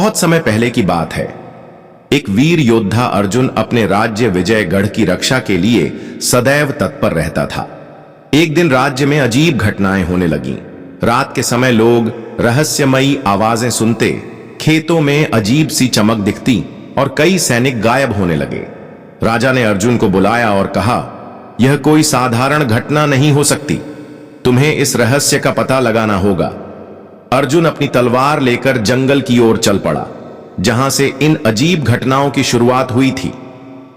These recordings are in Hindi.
बहुत समय पहले की बात है। एक वीर योद्धा अर्जुन अपने राज्य विजयगढ़ की रक्षा के लिए सदैव तत्पर रहता था। एक दिन राज्य में अजीब घटनाएं होने लगीं। रात के समय लोग रहस्यमयी आवाजें सुनते, खेतों में अजीब सी चमक दिखती और कई सैनिक गायब होने लगे। राजा ने अर्जुन को बुलाया और कहा, यह कोई साधारण घटना नहीं हो सकती, तुम्हें इस रहस्य का पता लगाना होगा। अर्जुन अपनी तलवार लेकर जंगल की ओर चल पड़ा, जहां से इन अजीब घटनाओं की शुरुआत हुई थी।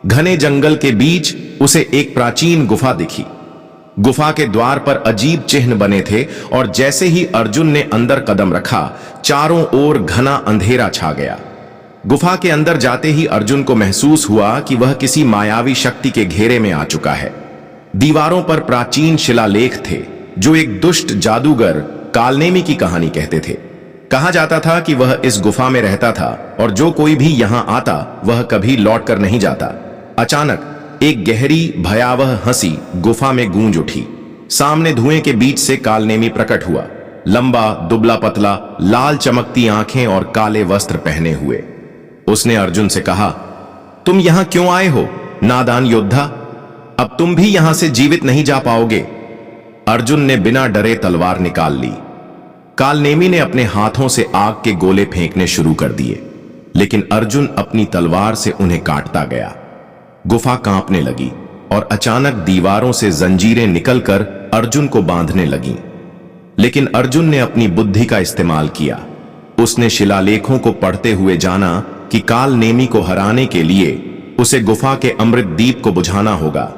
घने जंगल के बीच उसे एक प्राचीन गुफा दिखी। गुफा के द्वार पर अजीब चिन्ह बने थे और जैसे ही अर्जुन ने अंदर कदम रखा, चारों ओर घना अंधेरा छा गया। गुफा के अंदर जाते ही अर्जुन को महसूस हुआ कि वह किसी मायावी शक्ति के घेरे में आ चुका है। दीवारों पर प्राचीन शिलालेख थे जो एक दुष्ट जादूगर कालनेमी की कहानी कहते थे। कहा जाता था कि वह इस गुफा में रहता था और जो कोई भी यहां आता वह कभी लौट कर नहीं जाता। अचानक एक गहरी भयावह हंसी गुफा में गूंज उठी। सामने धुएं के बीच से कालनेमी प्रकट हुआ, लंबा, दुबला पतला, लाल चमकती आंखें और काले वस्त्र पहने हुए। उसने अर्जुन से कहा, तुम यहां क्यों आए हो नादान योद्धा? अब तुम भी यहां से जीवित नहीं जा पाओगे। अर्जुन ने बिना डरे तलवार निकाल ली। कालनेमी ने अपने हाथों से आग के गोले फेंकने शुरू कर दिए, लेकिन अर्जुन अपनी तलवार से उन्हें काटता गया। गुफा कांपने लगी और अचानक दीवारों से जंजीरें निकलकर अर्जुन को बांधने लगीं। लेकिन अर्जुन ने अपनी बुद्धि का इस्तेमाल किया। उसने शिलालेखों को पढ़ते हुए जाना कि कालनेमी को हराने के लिए उसे गुफा के अमृत दीप को बुझाना होगा,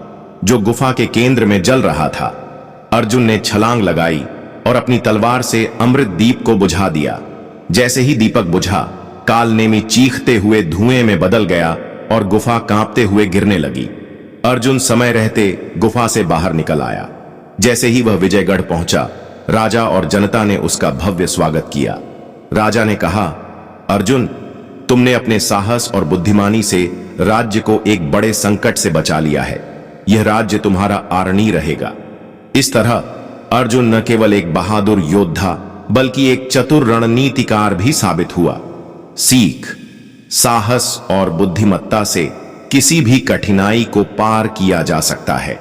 जो गुफा के केंद्र में जल रहा था। अर्जुन ने छलांग लगाई और अपनी तलवार से अमृत दीप को बुझा दिया। जैसे ही दीपक बुझा, कालनेमी चीखते हुए धुएं में बदल गया और गुफा कांपते हुए गिरने लगी। अर्जुन समय रहते गुफा से बाहर निकल आया। जैसे ही वह विजयगढ़ पहुंचा, राजा और जनता ने उसका भव्य स्वागत किया। राजा ने कहा, अर्जुन, तुमने अपने साहस और बुद्धिमानी से राज्य को एक बड़े संकट से बचा लिया है। यह राज्य तुम्हारा आरणीय रहेगा। इस तरह अर्जुन न केवल एक बहादुर योद्धा बल्कि एक चतुर रणनीतिकार भी साबित हुआ। सीख, साहस और बुद्धिमत्ता से किसी भी कठिनाई को पार किया जा सकता है।